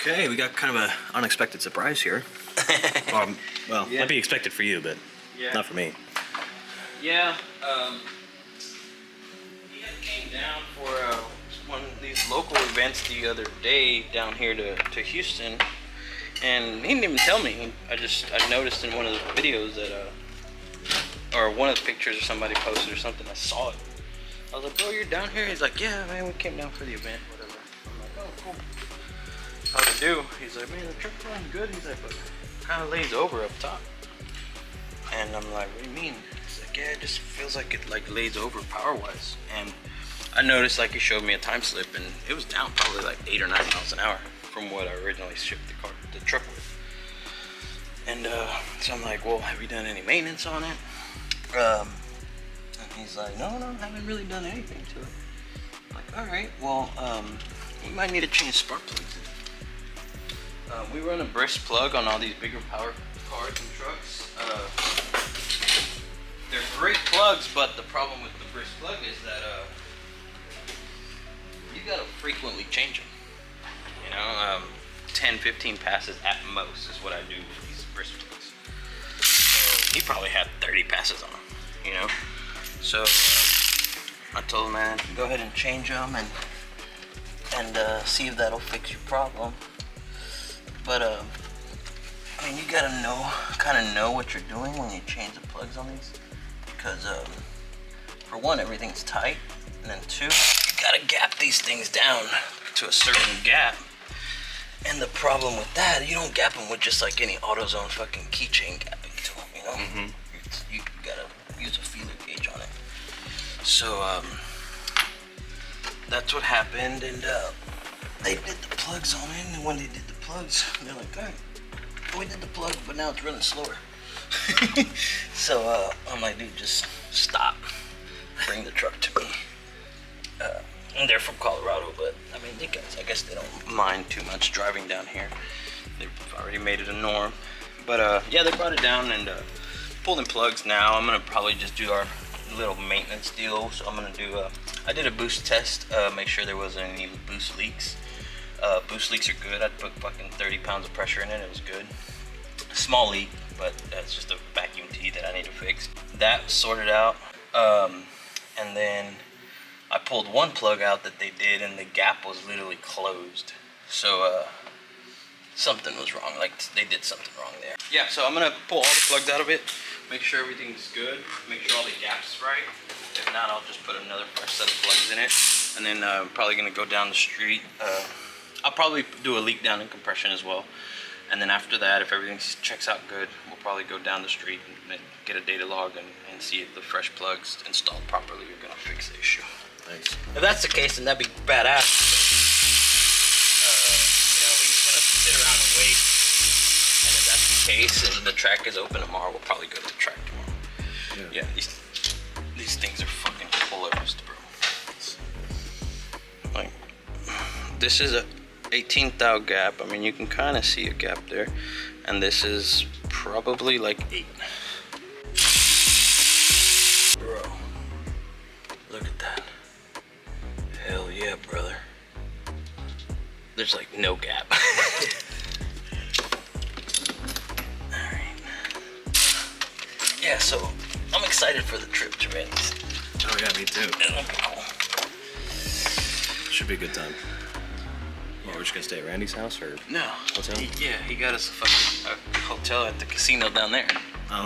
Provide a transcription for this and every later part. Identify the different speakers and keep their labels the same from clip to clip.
Speaker 1: Okay, we got kind of an unexpected surprise here. Well,
Speaker 2: Yeah.
Speaker 1: might be expected for you, but not for me.
Speaker 2: Yeah, he had came down for one of these local events the other day down here to Houston, and he didn't even tell me. I noticed in one of the videos that, or one of the pictures or somebody posted or something, I saw it. I was like, bro, you're down here? He's like, yeah, man, we came down for the event, whatever. I'm like, oh, cool. How'd it do? He's like, man, the truck's running good. He's like, but kind of lays over up top. And I'm like, what do you mean? He's like, yeah, it just feels like it like lays over power-wise. And I noticed, like, he showed me a time slip, and it was down probably like 8 or 9 miles an hour from what I originally shipped the truck with. And so I'm like, well, have you done any maintenance on it? And he's like, no, I haven't really done anything to it. I'm like, all right, well, we might need to change spark plugs. We run a brisk plug on all these bigger power cars and trucks. They're great plugs, but the problem with the brisk plug is that you gotta frequently change them. You know, 10, 15 passes at most is what I do with these brisk plugs. So he probably had 30 passes on them, you know. So I told him, man, go ahead and change them and see if that'll fix your problem. But I mean, you gotta kind of know what you're doing when you change the plugs on these, because for one, everything's tight, and then two, you gotta gap these things down to a certain gap. And the problem with that, you don't gap them with just like any AutoZone fucking keychain gapping to them, you know.
Speaker 1: Mm-hmm.
Speaker 2: You gotta use a feeler gauge on it. So that's what happened, and they did the plugs on it, and when they did the plugs, they're like, all right, we did the plug, but now it's running slower. So I'm like, dude, just stop. Bring the truck to me. And they're from Colorado, but I mean, I guess they don't mind too much driving down here. They've already made it a norm. But yeah, they brought it down and pulled in plugs now. I'm gonna probably just do our little maintenance deal. So I'm gonna do I did a boost test, make sure there wasn't any boost leaks. Boost leaks are good. I put fucking 30 pounds of pressure in it. It was good. Small leak, but that's just a vacuum tee that I need to fix. That sorted out. And then I pulled one plug out that they did, and the gap was literally closed. So something was wrong. Like, they did something wrong there. Yeah, so I'm gonna pull all the plugs out of it, make sure everything's good, make sure all the gaps right. If not, I'll just put another fresh set of plugs in it. And then I'm probably gonna go down the street. I'll probably do a leak down in compression as well. And then after that, if everything checks out good, we'll probably go down the street and get a data log and see if the fresh plugs installed properly are gonna fix the issue.
Speaker 1: Nice.
Speaker 2: If that's the case, then that'd be badass. You know, he's gonna sit around and wait. And if that's the case and the track is open tomorrow, we'll probably go to the track tomorrow. Yeah, these things are fucking closed, bro. Like, this is a 18th thou gap. I mean, you can kind of see a gap there. And this is probably like 8. Bro, look at that. Hell yeah, brother. There's like no gap. Alright. Yeah, so I'm excited for the trip to Randy's.
Speaker 1: Oh yeah, me too.
Speaker 2: It'll be cool.
Speaker 1: Should be a good time. Well, we're just gonna stay at Randy's house or
Speaker 2: No.
Speaker 1: hotel?
Speaker 2: He got us a fucking hotel at the casino down there.
Speaker 1: Oh.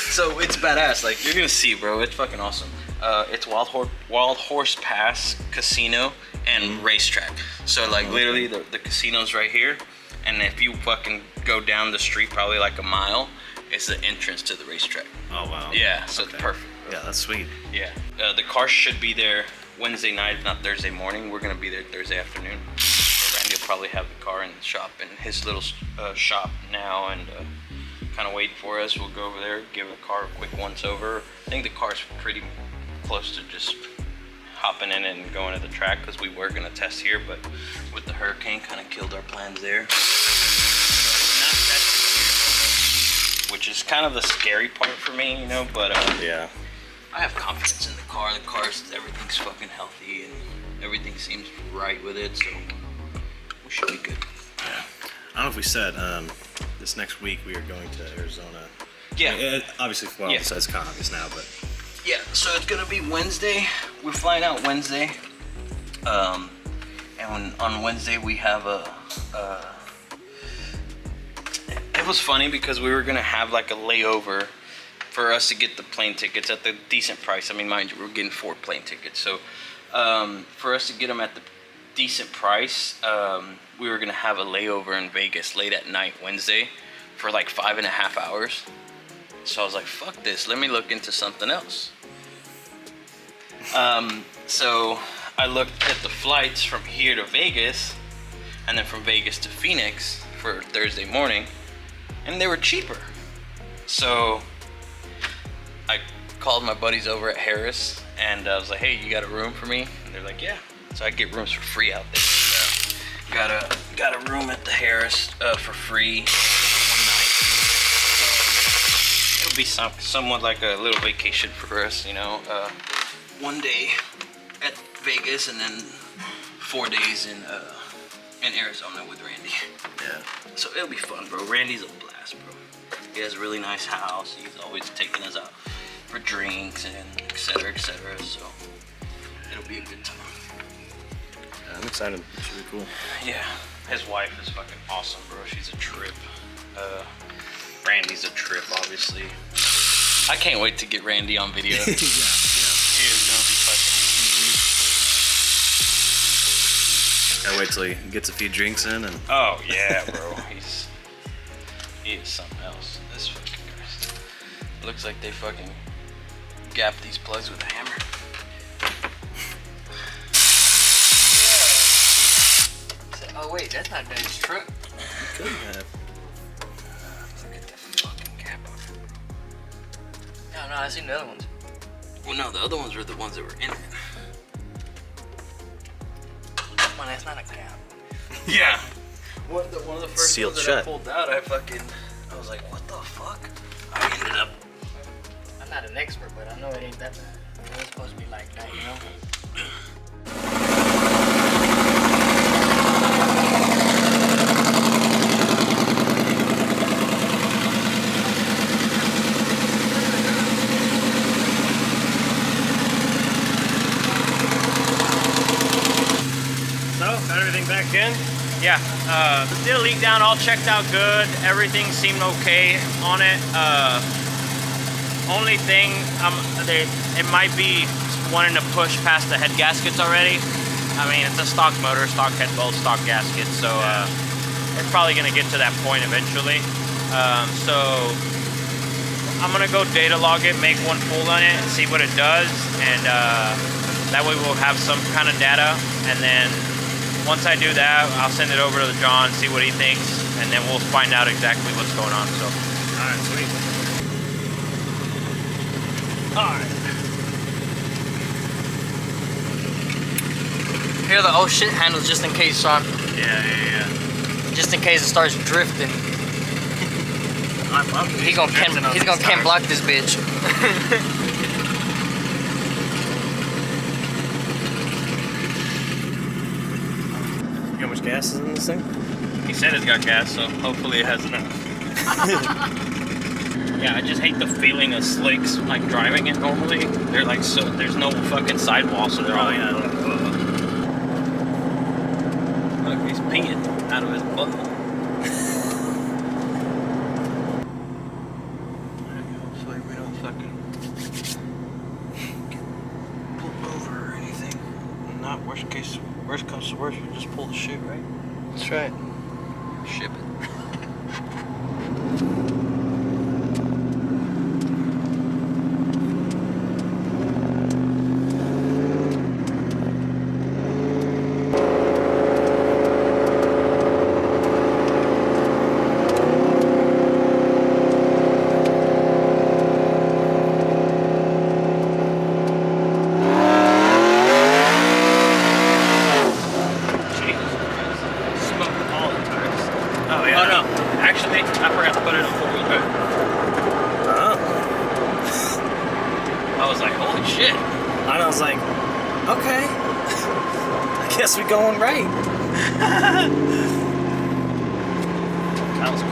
Speaker 2: So it's badass. Like, you're gonna see, bro. It's fucking awesome. It's Wild Horse Pass Casino and Racetrack. So like literally the casino's right here, and if you fucking go down the street probably like a mile, it's the entrance to the racetrack.
Speaker 1: Oh wow.
Speaker 2: Yeah, so it's perfect.
Speaker 1: Yeah, that's sweet.
Speaker 2: Yeah. The car should be there Wednesday night, if not Thursday morning. We're gonna be there Thursday afternoon. So Randy will probably have the car in the shop, in his little shop now, and kind of wait for us. We'll go over there, give the car a quick once over. I think the car's pretty close to just hopping in and going to the track, because we were gonna test here, but with the hurricane, kind of killed our plans there. So we're not testing here, which is kind of the scary part for me, you know. But
Speaker 1: Yeah.
Speaker 2: I have confidence in the car. The car's, everything's fucking healthy and everything seems right with it, so we should be good.
Speaker 1: I don't know if we said, this next week we are going to Arizona.
Speaker 2: Yeah.
Speaker 1: I mean, obviously, well, so it's kind of obvious now, but.
Speaker 2: Yeah, so it's gonna be Wednesday. We're flying out Wednesday. And on Wednesday we have it was funny because we were gonna have like a layover for us to get the plane tickets at the decent price. I mean, mind you, we're getting 4 plane tickets. So for us to get them at the decent price, we were gonna have a layover in Vegas late at night Wednesday for like 5.5 hours. So I was like, fuck this, let me look into something else. So I looked at the flights from here to Vegas and then from Vegas to Phoenix for Thursday morning, and they were cheaper. So I called my buddies over at Harris and I was like, hey, you got a room for me? And they're like, yeah. So I get rooms for free out there. Got a room at the Harris for free for 1 night. So it'll be somewhat like a little vacation for us, you know. 1 day at Vegas and then 4 days in Arizona with Randy.
Speaker 1: Yeah.
Speaker 2: So it'll be fun, bro. Randy's a blast, bro. He has a really nice house. He's always taking us out for drinks and et cetera, so it'll be a good time.
Speaker 1: I'm excited. It should be cool.
Speaker 2: Yeah, his wife is fucking awesome, bro. She's a trip. Randy's a trip, obviously. I can't wait to get Randy on video.
Speaker 1: Yeah.
Speaker 2: He is gonna be fucking.
Speaker 1: Gotta wait till he gets a few drinks in and.
Speaker 2: Oh yeah, bro. He is something else. This fucking guy. Looks like they fucking gapped these plugs with a hammer. Yeah. Oh wait, that's not Dad's truck.
Speaker 1: You could have.
Speaker 2: Look at the fucking gap on it.
Speaker 3: No, I seen the other ones.
Speaker 2: Well, no, the other ones were the ones that were in it.
Speaker 3: Well, that's not a cap.
Speaker 2: Yeah. One of the first
Speaker 1: Sealed
Speaker 2: ones that I
Speaker 1: shut.
Speaker 2: pulled out, I was like, what the fuck? I ended up.
Speaker 3: I'm not an expert, but I know it ain't that bad. It was supposed to be like that, you know?
Speaker 4: So, got everything back in? Yeah, did a leak down, all checked out good. Everything seemed okay on it. Only thing, it might be wanting to push past the head gaskets already. I mean, it's a stock motor, stock head bolt, stock gaskets, so it's probably gonna get to that point eventually. So I'm gonna go data log it, make one pull on it, and see what it does, and that way we'll have some kind of data, and then once I do that, I'll send it over to John, see what he thinks, and then we'll find out exactly what's going on. So,
Speaker 1: All right, sweet.
Speaker 4: all right.
Speaker 3: Here are the oh shit handles just in case, Sean.
Speaker 1: Yeah.
Speaker 3: Just in case it starts drifting. He's gonna chem block this bitch.
Speaker 1: You know how much gas is in this thing?
Speaker 4: He said it's got gas, so hopefully it has enough. Yeah, I just hate the feeling of slicks, like driving it normally. They're like, so there's no fucking sidewall, so they're all Look, he's peeing out of his butt.
Speaker 2: Hopefully we don't fucking pull over or anything. Not worst comes to worst, you just pull the shit, right?
Speaker 3: That's right.
Speaker 2: Ship it.
Speaker 1: And I was like, okay, I guess we're going right.
Speaker 4: That was cool.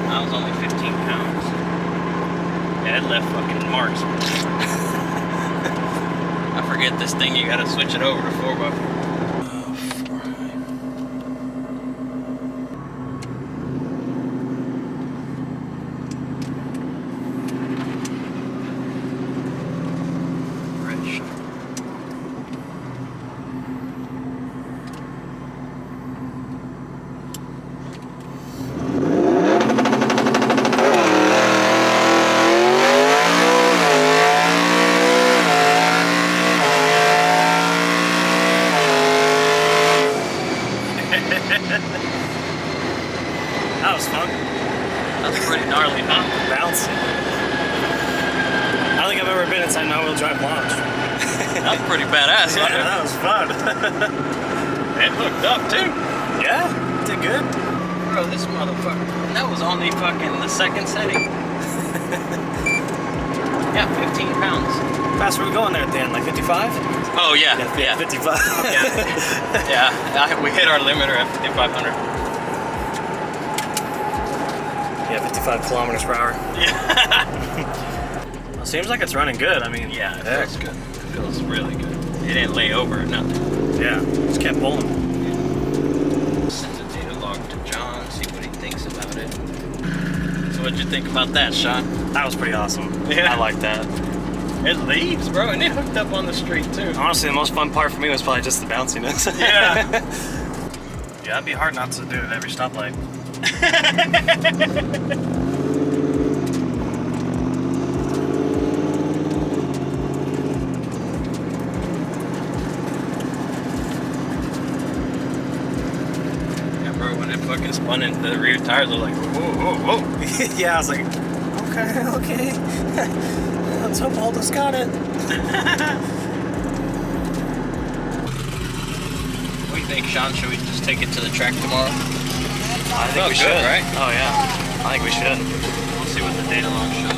Speaker 4: That was only 15 pounds. Yeah, it left fucking marks. I forget this thing, you gotta switch it over to 4x4.
Speaker 5: That was fun.
Speaker 4: That's pretty gnarly, huh?
Speaker 5: Bouncy. I don't think I've ever been inside an all-wheel drive launch.
Speaker 4: That's pretty badass,
Speaker 5: Yeah,
Speaker 4: huh?
Speaker 5: that was fun.
Speaker 4: It hooked up too.
Speaker 5: Yeah, did good.
Speaker 4: Bro, this motherfucker. That was only fucking the second setting. Yeah, 15 pounds.
Speaker 5: How fast were we going there at the end? Like 55?
Speaker 4: Oh yeah, yeah.
Speaker 5: 55.
Speaker 4: Yeah, we hit our limiter at 5,500.
Speaker 5: Yeah, 55 kilometers per hour.
Speaker 4: Yeah.
Speaker 5: Well, seems like it's running good. I mean,
Speaker 4: Yeah, it feels good. It feels really good. It didn't lay over or nothing.
Speaker 5: Yeah, just kept pulling.
Speaker 4: Send the data log to John, see what he thinks about it. So what'd you think about that, Sean?
Speaker 5: That was pretty awesome.
Speaker 4: Yeah.
Speaker 5: I like that.
Speaker 4: It leaves, bro, and it hooked up on the street too.
Speaker 5: Honestly, the most fun part for me was probably just the bounciness.
Speaker 4: Yeah.
Speaker 5: Yeah, it'd be hard not to do it at every stoplight.
Speaker 4: Yeah, bro, when it fucking spun into the rear tires, I was like, whoa, whoa, whoa.
Speaker 5: Yeah, I was like, okay. Let's hope Aldo's got it.
Speaker 4: What do you think, Sean? Should we just take it to the track tomorrow?
Speaker 5: I think
Speaker 4: Felt
Speaker 5: we
Speaker 4: good,
Speaker 5: should.
Speaker 4: right?
Speaker 5: Oh yeah, I think we should.
Speaker 4: We'll see what the data log shows.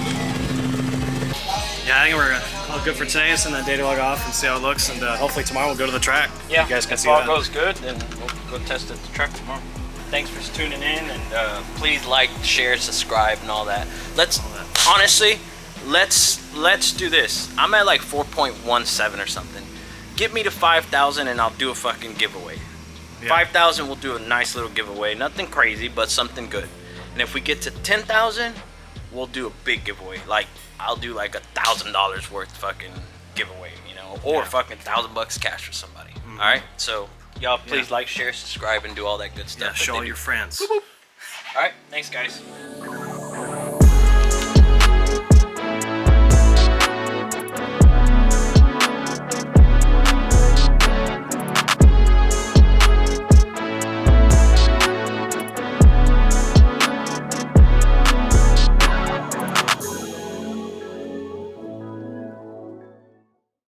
Speaker 5: Yeah, I think we're all good for today. Send that data log off and see how it looks, and hopefully tomorrow we'll go to the track.
Speaker 4: Yeah,
Speaker 5: you guys can
Speaker 4: if
Speaker 5: see
Speaker 4: all
Speaker 5: that.
Speaker 4: goes good, then we'll go test it at the track tomorrow. Thanks for tuning in, and please like, share, subscribe, and all that. Honestly, let's do this. I'm at like 4.17 or something. Get me to 5,000 and I'll do a fucking giveaway.
Speaker 5: Yeah.
Speaker 4: 5,000, we'll do a nice little giveaway. Nothing crazy, but something good. And if we get to 10,000, we'll do a big giveaway. Like, I'll do like $1,000 worth fucking giveaway, you know, or fucking $1,000 cash for somebody. All right, so y'all please like, share, subscribe, and do all that good stuff.
Speaker 5: Yeah, show all your friends.
Speaker 4: All right, thanks guys.